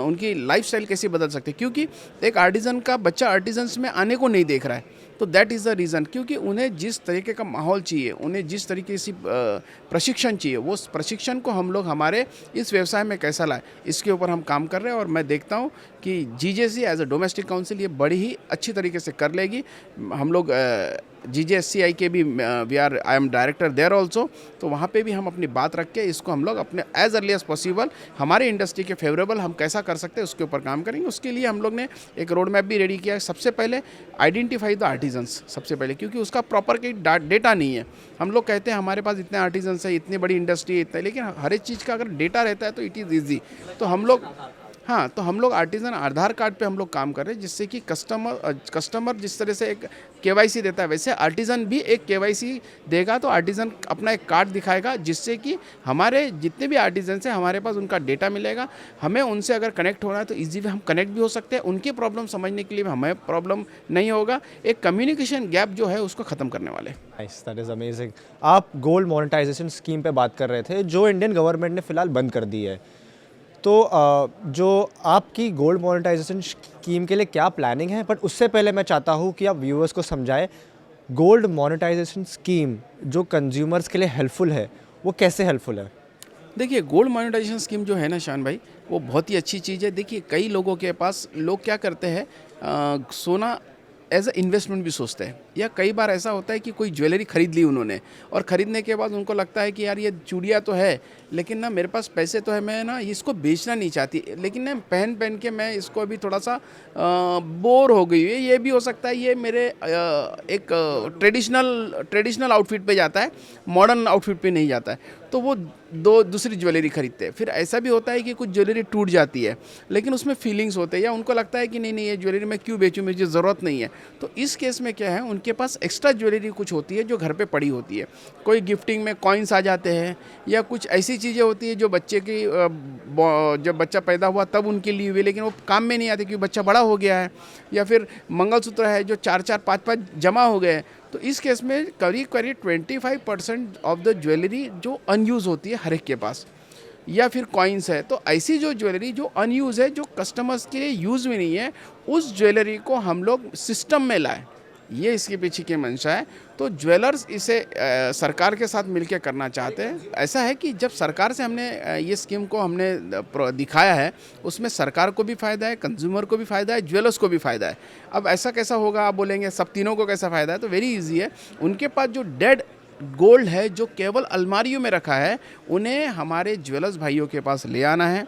उनकी लाइफस्टाइल कैसे बदल सकते हैं, क्योंकि एक आर्टिजन का बच्चा आर्टिजन्स में आने को नहीं देख रहा है. तो दैट इज़ द रीज़न, क्योंकि उन्हें जिस तरीके का माहौल चाहिए, उन्हें जिस तरीके से प्रशिक्षण चाहिए, वो प्रशिक्षण को हम लोग हमारे इस व्यवसाय में कैसा लाए, इसके ऊपर हम काम कर रहे हैं. और मैं देखता हूँ कि GJC as a domestic council ये बड़ी ही अच्छी तरीके से कर लेगी. हम लोग GJSCI के भी I am director there also, तो वहाँ पे भी हम अपनी बात रख के इसको हम लोग अपने एज अर्ली एज पॉसिबल हमारे इंडस्ट्री के फेवरेबल हम कैसा कर सकते हैं उसके ऊपर काम करेंगे. उसके लिए हम लोग ने एक रोड मैप भी रेडी किया है. सबसे पहले आइडेंटिफाई द आर्टिजन्स, सबसे पहले, क्योंकि उसका प्रॉपर कोई डेटा नहीं है. हम लोग कहते हैं हमारे पास इतने आर्टिजन्स है, इतनी बड़ी इंडस्ट्री है, इतना, लेकिन हर एक चीज़ का अगर डेटा रहता है तो इट इज़ ईजी. तो हम लोग आर्टिजन आधार कार्ड पे हम लोग काम कर रहे हैं, जिससे कि कस्टमर जिस तरह से एक KYC देता है, वैसे आर्टिजन भी एक KYC देगा. तो आर्टिजन अपना एक कार्ड दिखाएगा, जिससे कि हमारे जितने भी आर्टिजन हैं हमारे पास उनका डेटा मिलेगा. हमें उनसे अगर कनेक्ट होना है तो ईजी हम कनेक्ट भी हो सकते हैं. उनकी प्रॉब्लम समझने के लिए हमें प्रॉब्लम नहीं होगा. एक कम्युनिकेशन गैप जो है उसको ख़त्म करने वाले. Nice, that is amazing. आप गोल्ड मोनेटाइजेशन स्कीम पे बात कर रहे थे जो इंडियन गवर्नमेंट ने फ़िलहाल बंद कर दी है. तो जो आपकी गोल्ड मोनेटाइजेशन स्कीम के लिए क्या प्लानिंग है, बट उससे पहले मैं चाहता हूँ कि आप व्यूअर्स को समझाएं गोल्ड मोनेटाइजेशन स्कीम जो कंज्यूमर्स के लिए हेल्पफुल है वो कैसे हेल्पफुल है. देखिए, गोल्ड मोनेटाइजेशन स्कीम जो है ना शान भाई, वो बहुत ही अच्छी चीज़ है. देखिए, कई लोगों के पास लोग क्या करते हैं, सोना एज अ इन्वेस्टमेंट भी सोचते हैं, या कई बार ऐसा होता है कि कोई ज्वेलरी ख़रीद ली उन्होंने और ख़रीदने के बाद उनको लगता है कि यार ये चूड़ियाँ तो है, लेकिन ना मेरे पास पैसे तो है, मैं ना इसको बेचना नहीं चाहती, लेकिन ना पहन के मैं इसको अभी थोड़ा सा बोर हो गई है. ये भी हो सकता है ये मेरे एक ट्रेडिशनल आउटफिट पे जाता है, मॉडर्न आउटफिट पे नहीं जाता है, तो वो दूसरी ज्वेलरी खरीदते हैं. फिर ऐसा भी होता है कि कुछ ज्वेलरी टूट जाती है, लेकिन उसमें फीलिंग्स होते हैं, या उनको लगता है कि नहीं ये ज्वेलरी मैं क्यों बेचूँ, मुझे ज़रूरत नहीं है. तो इस केस में क्या है, उनके पास एक्स्ट्रा ज्वेलरी कुछ होती है जो घर पे पड़ी होती है. कोई गिफ्टिंग में कॉइन्स आ जाते हैं, या कुछ ऐसी चीज़ें होती है जो बच्चे की जब बच्चा पैदा हुआ तब उनके लिए हुए, लेकिन वो काम में नहीं आते क्योंकि बच्चा बड़ा हो गया है. या फिर मंगलसूत्र है जो 4-4, 5-5 जमा हो गए. तो इस केस में करीब 25% ऑफ द ज्वेलरी जो अनयूज़ होती है हर एक के पास, या फिर कॉइन्स है. तो ऐसी जो ज्वेलरी जो अनयूज़ है, जो कस्टमर्स के लिए यूज़ में नहीं है, उस ज्वेलरी को हम लोग सिस्टम में लाएं, ये इसके पीछे की मंशा है. तो ज्वेलर्स इसे सरकार के साथ मिलकर करना चाहते हैं. ऐसा है कि जब सरकार से हमने ये स्कीम को हमने दिखाया है, उसमें सरकार को भी फ़ायदा है, कंज्यूमर को भी फ़ायदा है, ज्वेलर्स को भी फ़ायदा है. अब ऐसा कैसा होगा, आप बोलेंगे सब तीनों को कैसा फ़ायदा है, तो वेरी इजी है. उनके पास जो डेड गोल्ड है जो केवल अलमारियों में रखा है, उन्हें हमारे ज्वेलर्स भाइयों के पास ले आना है।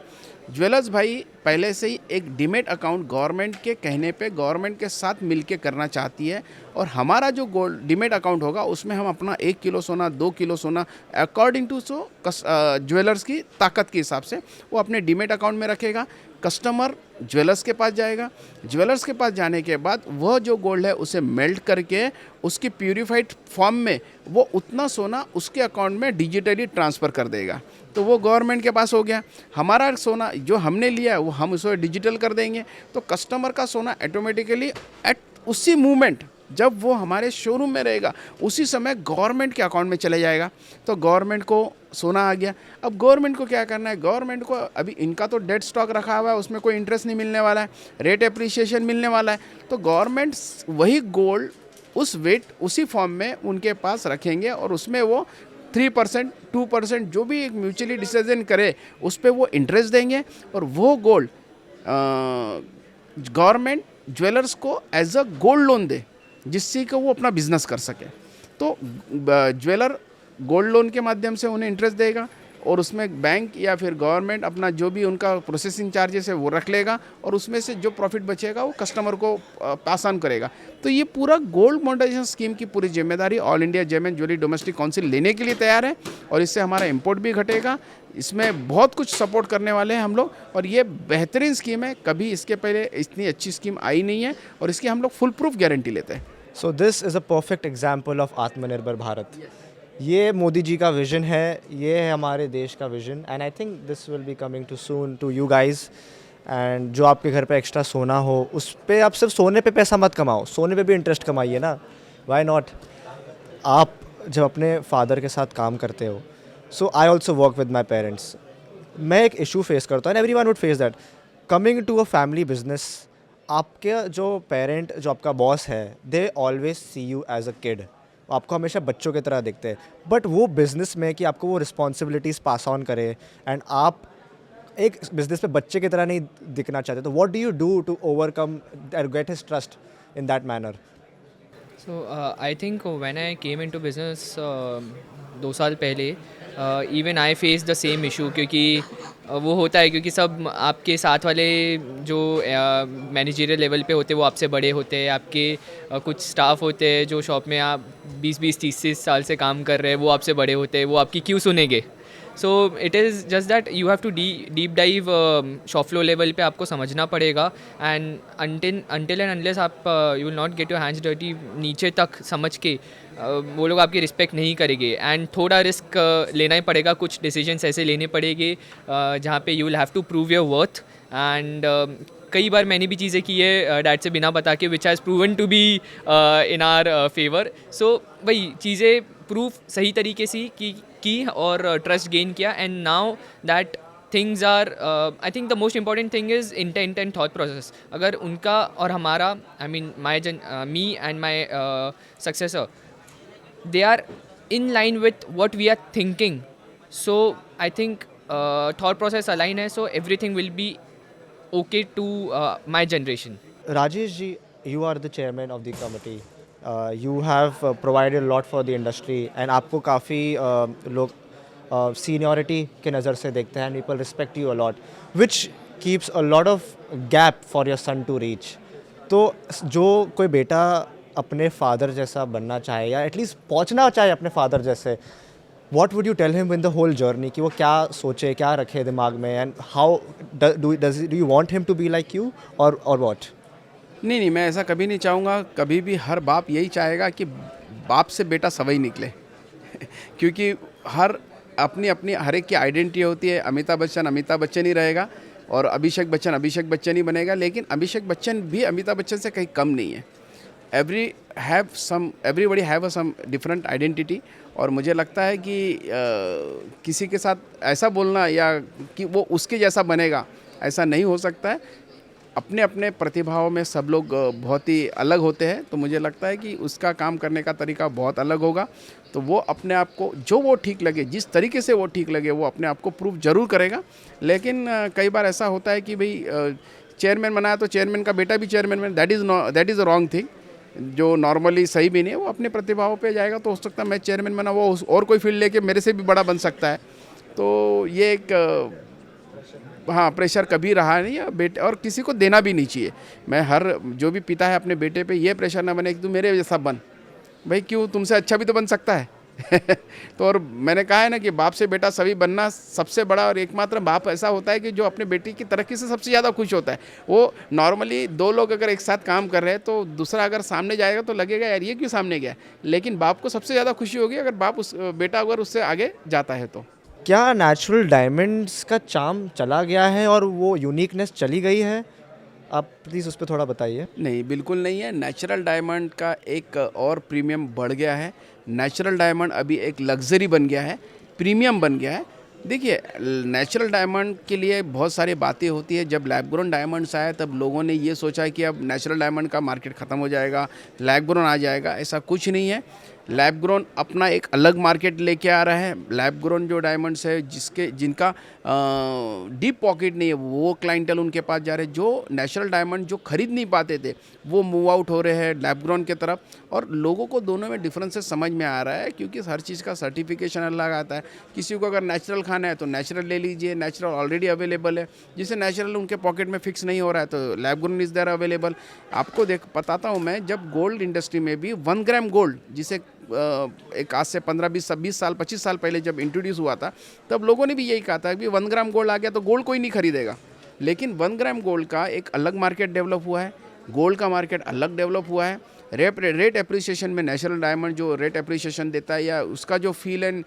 ज्वेलर्स भाई पहले से ही एक डीमेट अकाउंट गवर्नमेंट के कहने पे गवर्नमेंट के साथ मिलके करना चाहती है, और हमारा जो गोल्ड डीमेट अकाउंट होगा उसमें हम अपना 1 किलो सोना, 2 किलो सोना अकॉर्डिंग टू ज्वेलर्स की ताकत के हिसाब से वो अपने डीमेट अकाउंट में रखेगा। कस्टमर ज्वेलर्स के पास जाएगा, ज्वेलर्स के पास जाने के बाद वह जो गोल्ड है उसे मेल्ट करके उसकी प्यूरिफाइड फॉर्म में वो उतना सोना उसके अकाउंट में डिजिटली ट्रांसफ़र कर देगा, तो वो गवर्नमेंट के पास हो गया। हमारा सोना जो हमने लिया है वो हम उसे डिजिटल कर देंगे, तो कस्टमर का सोना ऑटोमेटिकली एट उसी मूवमेंट जब वो हमारे शोरूम में रहेगा उसी समय गवर्नमेंट के अकाउंट में चले जाएगा, तो गवर्नमेंट को सोना आ गया। अब गवर्नमेंट को क्या करना है, गवर्नमेंट को अभी इनका तो डेड स्टॉक रखा हुआ है, उसमें कोई इंटरेस्ट नहीं मिलने वाला है, रेट एप्रिसिएशन मिलने वाला है, तो गवर्नमेंट वही गोल्ड उस वेट उसी फॉर्म में उनके पास रखेंगे और उसमें वो 3%, 2% जो भी एक म्यूचुअली डिसीजन करे उस पर वो इंटरेस्ट देंगे, और वो गोल्ड गवर्नमेंट ज्वेलर्स को एज अ गोल्ड लोन दे जिससे कि वो अपना बिजनेस कर सके। तो ज्वेलर गोल्ड लोन के माध्यम से उन्हें इंटरेस्ट देगा, और उसमें बैंक या फिर गवर्नमेंट अपना जो भी उनका प्रोसेसिंग चार्जेस है वो रख लेगा, और उसमें से जो प्रॉफिट बचेगा वो कस्टमर को पास ऑन करेगा। तो ये पूरा गोल्ड मोनेटाइजेशन स्कीम की पूरी जिम्मेदारी all India gem and jewellery domestic council लेने के लिए तैयार है, और इससे हमारा इंपोर्ट भी घटेगा। इसमें बहुत कुछ सपोर्ट करने वाले हैं हम लोग, और ये बेहतरीन स्कीम है, कभी इसके पहले इतनी अच्छी स्कीम आई नहीं है, और इसकी हम लोग फुल प्रूफ गारंटी लेते हैं। So this is a perfect example of आत्मनिर्भर भारत। ये मोदी जी का विजन है, ये है हमारे देश का vision, and I think this will be coming to soon to you guys. एंड जो आपके घर पे एक्स्ट्रा सोना हो उस पे आप सिर्फ सोने पे पैसा मत कमाओ, सोने पे भी इंटरेस्ट कमाइए ना, वाई नॉट। आप जब अपने फादर के साथ काम करते हो, so I also work with my parents, मैं एक इशू फेस करता हूँ, and every one would face that. Coming to a family business, आपके जो पेरेंट, जो आपका बॉस है, they always see you as a kid, आपको हमेशा बच्चों की तरह दिखते हैं, बट वो बिज़नेस में कि आपको वो रिस्पॉन्सिबिलिटीज़ पास ऑन करे, एंड आप एक बिज़नेस में बच्चे की तरह नहीं दिखना चाहते, तो what do you do to overcome और get his trust in that manner? So I think when I came into business 2 साल पहले, even I face the same issue, क्योंकि वो होता है क्योंकि सब आपके साथ वाले जो मैनेजरियल लेवल पे होते हैं वो आपसे बड़े होते हैं, आपके कुछ स्टाफ होते हैं जो शॉप में आप 20-20, 30 साल से काम कर रहे हैं, वो आपसे बड़े होते हैं, वो आपकी क्यों सुनेंगे। So it is just that you have to deep dive shop floor level पे आपको समझना पड़ेगा, एंड अनटिल एंड अनलेस आप you will not get your hands dirty नीचे तक समझ के, वो लोग आपकी रिस्पेक्ट नहीं करेंगे, एंड थोड़ा रिस्क लेना ही पड़ेगा, कुछ डिसीजंस ऐसे लेने पड़ेंगे जहाँ पे you will have to prove your worth. And कई बार मैंने भी चीज़ें की है डैड से बिना बता के, which has proven to be in our favour. So वही चीज़ें प्रूफ सही तरीके से की और ट्रस्ट गेन किया, and now that things are, I think the most important thing is intent and thought process. अगर उनका और हमारा, I mean me and my successor, they are in line with what we are thinking, so I think thought process align hai, so everything will be okay to my generation. Rajesh ji, you are the chairman of the committee. You have provided a lot for the industry, and आपको काफ़ी लोग seniority के नज़र से देखते हैं, and people respect you a lot, which keeps a lot of gap for your son to reach. तो जो कोई बेटा अपने फादर जैसा बनना चाहे, या एटलीस्ट पहुंचना चाहे अपने फादर जैसे, what would you tell him in the whole journey, कि वो क्या सोचे, क्या रखे दिमाग में, and how do you want him to be like you, और व्हाट? नहीं, मैं ऐसा कभी नहीं चाहूँगा। कभी भी हर बाप यही चाहेगा कि बाप से बेटा सवई निकले क्योंकि हर अपनी हर एक की आइडेंटिटी होती है। अमिताभ बच्चन ही रहेगा, और अभिषेक बच्चन ही बनेगा, लेकिन अभिषेक बच्चन भी अमिताभ बच्चन से कहीं कम नहीं है। Everybody have some different identity, और मुझे लगता है कि किसी के साथ ऐसा बोलना या कि वो उसके जैसा बनेगा, ऐसा नहीं हो सकता है। अपने अपने प्रतिभाओं में सब लोग बहुत ही अलग होते हैं, तो मुझे लगता है कि उसका काम करने का तरीका बहुत अलग होगा। तो वो अपने आप को जो वो ठीक लगे, जिस तरीके से वो ठीक लगे, वो अपने आप को प्रूव जरूर करेगा। लेकिन कई बार ऐसा होता है कि भाई चेयरमैन बनाया तो चेयरमैन का बेटा भी चेयरमैन बने, that is a wrong thing. जो नॉर्मली सही भी नहीं है वो अपने प्रतिभाओं पे जाएगा तो हो सकता है मैं चेयरमैन बना, वो और कोई फील्ड लेके मेरे से भी बड़ा बन सकता है। तो ये एक हाँ प्रेशर कभी रहा नहीं है बेटे, और किसी को देना भी नहीं चाहिए। मैं हर जो भी पिता है अपने बेटे पे ये प्रेशर ना बने कि तू मेरे जैसा बन, भाई क्यों, तुमसे अच्छा भी तो बन सकता है। तो और मैंने कहा है ना कि बाप से बेटा सभी बनना सबसे बड़ा और एकमात्र बाप ऐसा होता है कि जो अपने बेटी की तरक्की से सबसे ज़्यादा खुश होता है। वो नॉर्मली दो लोग अगर एक साथ काम कर रहे हैं तो दूसरा अगर सामने जाएगा तो लगेगा यार ये क्यों सामने गया, लेकिन बाप को सबसे ज़्यादा खुशी होगी अगर बाप उस बेटा अगर उससे आगे जाता है तो। क्या नेचुरल डायमंड्स का चार्म चला गया है और वो यूनिकनेस चली गई है? आप प्लीज़ उस पर थोड़ा बताइए। नहीं, बिल्कुल नहीं है। नेचुरल डायमंड का एक और प्रीमियम बढ़ गया है। नेचुरल डायमंड अभी एक लग्ज़री बन गया है, प्रीमियम बन गया है। देखिए, नेचुरल डायमंड के लिए बहुत सारी बातें होती है। जब लैब ग्रोन डायमंड्स आया तब लोगों ने ये सोचा कि अब नेचुरल डायमंड का मार्केट ख़त्म हो जाएगा, लैब ग्रोन आ जाएगा। ऐसा कुछ नहीं है। लैब ग्रोन अपना एक अलग मार्केट लेके आ रहा है। लैब ग्रोन जो डायमंड्स है जिनका डीप पॉकेट नहीं है वो क्लाइंटल उनके पास जा रहे हैं। जो नेचुरल डायमंड जो खरीद नहीं पाते थे वो मूव आउट हो रहे हैं लैब ग्रोन की तरफ, और लोगों को दोनों में डिफरेंसेस समझ में आ रहा है क्योंकि हर चीज़ का सर्टिफिकेशन अलग आता है। किसी को अगर नेचुरल खाना है तो नेचुरल ले लीजिए, नेचुरल ऑलरेडी अवेलेबल है। जिसे नेचुरल उनके पॉकेट में फिक्स नहीं हो रहा है तो lab grown is there available. आपको बताता हूँ मैं, जब गोल्ड इंडस्ट्री में भी 1 ग्राम गोल्ड, जिसे एक आज से 15-20 साल 25 साल पहले जब इंट्रोड्यूस हुआ था तब लोगों ने भी यही कहा था कि 1 ग्राम गोल्ड आ गया तो गोल्ड कोई नहीं खरीदेगा। लेकिन 1 ग्राम गोल्ड का एक अलग मार्केट डेवलप हुआ है, गोल्ड का मार्केट अलग डेवलप हुआ है। रेट एप्रिसिएशन में नेचुरल डायमंड जो रेट एप्रिसिएशन देता है या उसका जो फील एंड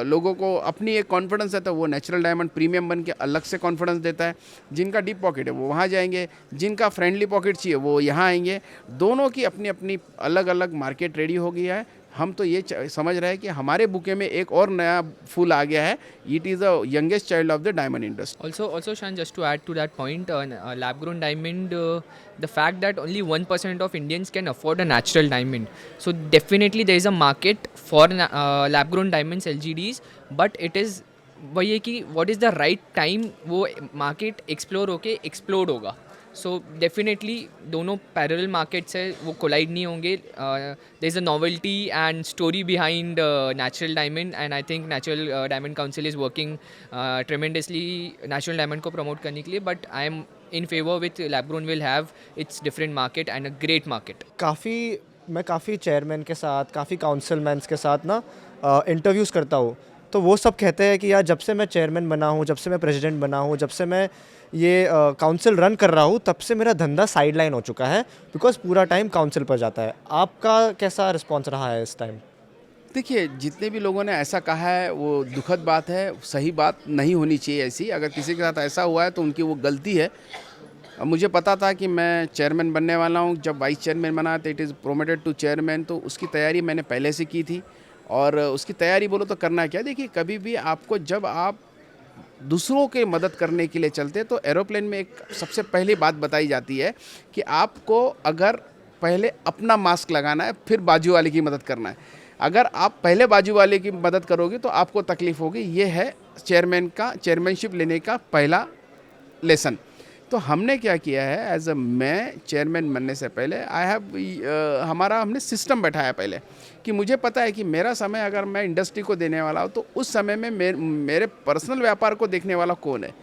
लोगों को अपनी एक कॉन्फिडेंस है तो वो नेचुरल डायमंड प्रीमियम बन के अलग से कॉन्फिडेंस देता है। जिनका डीप पॉकेट है वो वहाँ जाएंगे, जिनका फ्रेंडली पॉकेट चाहिए वो यहाँ आएंगे। दोनों की अपनी अपनी अलग अलग मार्केट रेडी हो गई है। हम तो ये समझ रहे हैं कि हमारे बुके में एक और नया फूल आ गया है। It is the youngest child of the diamond industry. Also, Shan, just to add to that point, lab-grown diamond, the fact that only 1% of Indians can afford a natural diamond. So definitely there is a market for lab-grown diamonds, LGDs, but it is वही है कि what is the right time वो market explore होके explode होगा। सो डेफिनेटली दोनों पैरेलल मार्केट्स है, वो कोलाइड नहीं होंगे। There is a novelty and story behind natural diamond, and I think natural diamond council is working tremendously natural diamond को प्रमोट करने के लिए। But I am in favour with lab grown will have its different market and a great market. मैं काफ़ी चेयरमैन के साथ, काफ़ी काउंसिलमैन्स के साथ ना इंटरव्यूज़ करता हूँ, तो वो सब कहते हैं कि यार जब से मैं चेयरमैन बना हूँ, जब से मैं प्रेसिडेंट बना हूँ, जब से मैं ये काउंसिल रन कर रहा हूँ, तब से मेरा धंधा साइडलाइन हो चुका है बिकॉज पूरा टाइम काउंसिल पर जाता है। आपका कैसा रिस्पॉन्स रहा है इस टाइम? देखिए, जितने भी लोगों ने ऐसा कहा है वो दुखद बात है, सही बात नहीं होनी चाहिए ऐसी। अगर किसी के साथ ऐसा हुआ है तो उनकी वो गलती है। अब मुझे पता था कि मैं चेयरमैन बनने वाला हूँ। जब वाइस चेयरमैन बना तो it is promoted to chairman, तो उसकी तैयारी मैंने पहले से की थी। और उसकी तैयारी बोलो तो करना क्या, देखिए कभी भी आपको, जब आप दूसरों के मदद करने के लिए चलते तो एरोप्लेन में एक सबसे पहली बात बताई जाती है कि आपको अगर पहले अपना मास्क लगाना है फिर बाजू वाले की मदद करना है। अगर आप पहले बाजू वाले की मदद करोगे तो आपको तकलीफ होगी। ये है चेयरमैनशिप लेने का पहला लेसन। तो हमने क्या किया है, एज अ मैं चेयरमैन बनने से पहले हमने सिस्टम बैठाया पहले कि मुझे पता है कि मेरा समय अगर मैं इंडस्ट्री को देने वाला हूँ तो उस समय में मेरे पर्सनल व्यापार को देखने वाला कौन है।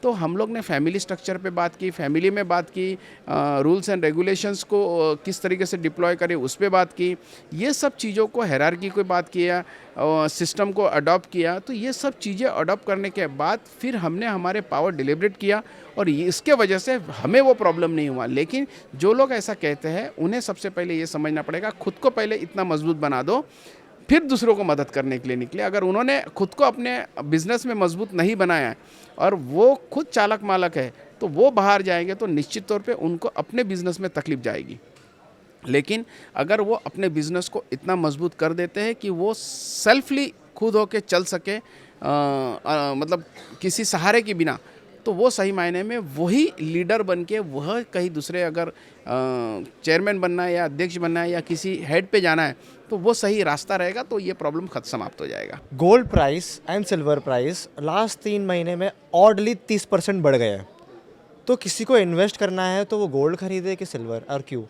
तो हम लोग ने फैमिली स्ट्रक्चर पे बात की, फैमिली में बात की, रूल्स एंड रेगुलेशंस को किस तरीके से डिप्लॉय करें उस पर बात की। ये सब चीज़ों को, हायरार्की को बात किया, सिस्टम को अडॉप्ट किया। तो ये सब चीज़ें अडॉप्ट करने के बाद फिर हमने हमारे पावर डिलिब्रेट किया और इसके वजह से हमें वो प्रॉब्लम नहीं हुआ। लेकिन जो लोग ऐसा कहते हैं उन्हें सबसे पहले ये समझना पड़ेगा, खुद को पहले इतना मजबूत बना दो फिर दूसरों को मदद करने के लिए निकले। अगर उन्होंने खुद को अपने बिजनेस में मजबूत नहीं बनाया है और वो खुद चालक मालक है तो वो बाहर जाएंगे तो निश्चित तौर पे उनको अपने बिजनेस में तकलीफ जाएगी। लेकिन अगर वो अपने बिजनेस को इतना मजबूत कर देते हैं कि वो सेल्फली खुद होके चल सके, मतलब किसी सहारे के बिना, तो वो सही मायने में वही लीडर बन के वह कहीं दूसरे, अगर चेयरमैन बनना है या अध्यक्ष बनना है या किसी हेड पे जाना है तो वो सही रास्ता रहेगा, तो ये प्रॉब्लम खत्म समाप्त हो जाएगा। Gold price and silver price last 3 महीने में ऑडली 30% बढ़ गए हैं। तो किसी को इन्वेस्ट करना है तो वो गोल्ड खरीदे कि सिल्वर, और क्यों?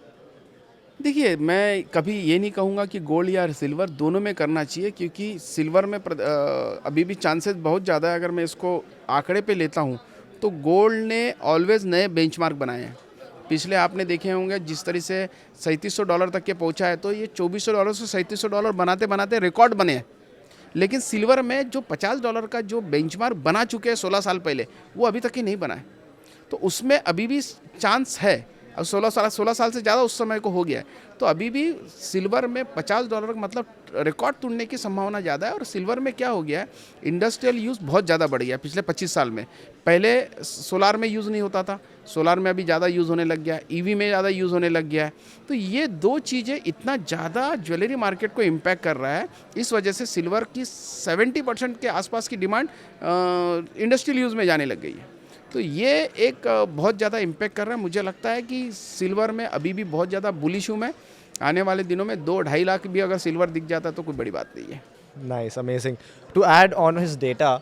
देखिए, मैं कभी ये नहीं कहूँगा कि गोल्ड या सिल्वर दोनों में करना चाहिए, क्योंकि सिल्वर में अभी भी चांसेस बहुत ज़्यादा है। अगर मैं इसको आंकड़े पे लेता हूँ तो गोल्ड ने ऑलवेज नए बेंचमार्क बनाए हैं। पिछले आपने देखे होंगे जिस तरह से $3700 तक के पहुँचा है, तो ये $2400 से $3700 बनाते बनाते रिकॉर्ड बने हैं। लेकिन सिल्वर में जो $50 का जो बेंचमार्क बना चुके हैं 16 साल पहले, वो अभी तक ही नहीं बना है। तो उसमें अभी भी चांस है। अब 16 साल से ज़्यादा उस समय को हो गया है, तो अभी भी सिल्वर में $50 मतलब रिकॉर्ड तोड़ने की संभावना ज़्यादा है। और सिल्वर में क्या हो गया है, इंडस्ट्रियल यूज़ बहुत ज़्यादा बढ़ गया है पिछले 25 साल में। पहले सोलार में यूज़ नहीं होता था, सोलार में अभी ज़्यादा यूज़ होने लग गया है, ईवी में ज़्यादा यूज़ होने लग गया है। तो ये दो चीज़ें इतना ज़्यादा ज्वेलरी मार्केट को इम्पैक्ट कर रहा है, इस वजह से सिल्वर की 70% के आसपास की डिमांड इंडस्ट्रियल यूज़ में जाने लग गई है। तो ये एक बहुत ज़्यादा इम्पैक्ट कर रहा है। मुझे लगता है कि सिल्वर में अभी भी बहुत ज़्यादा बुलिश हूँ मैं। आने वाले दिनों में 2-2.5 लाख भी अगर सिल्वर दिख जाता तो कोई बड़ी बात नहीं है। Nice, amazing. To add on his data,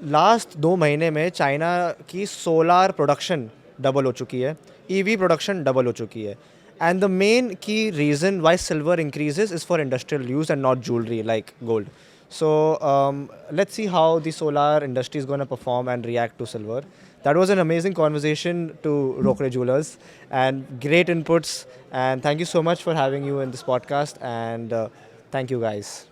last 2 महीने में चाइना की सोलार प्रोडक्शन डबल हो चुकी है, ईवी प्रोडक्शन डबल हो चुकी है, एंड द मेन की reason why silver increases is for industrial use and not jewellery like gold. So let's see how the solar industry is going to perform and react to silver. That was an amazing conversation to Rokre Jewelers and great inputs. And thank you so much for having you in this podcast. And thank you guys.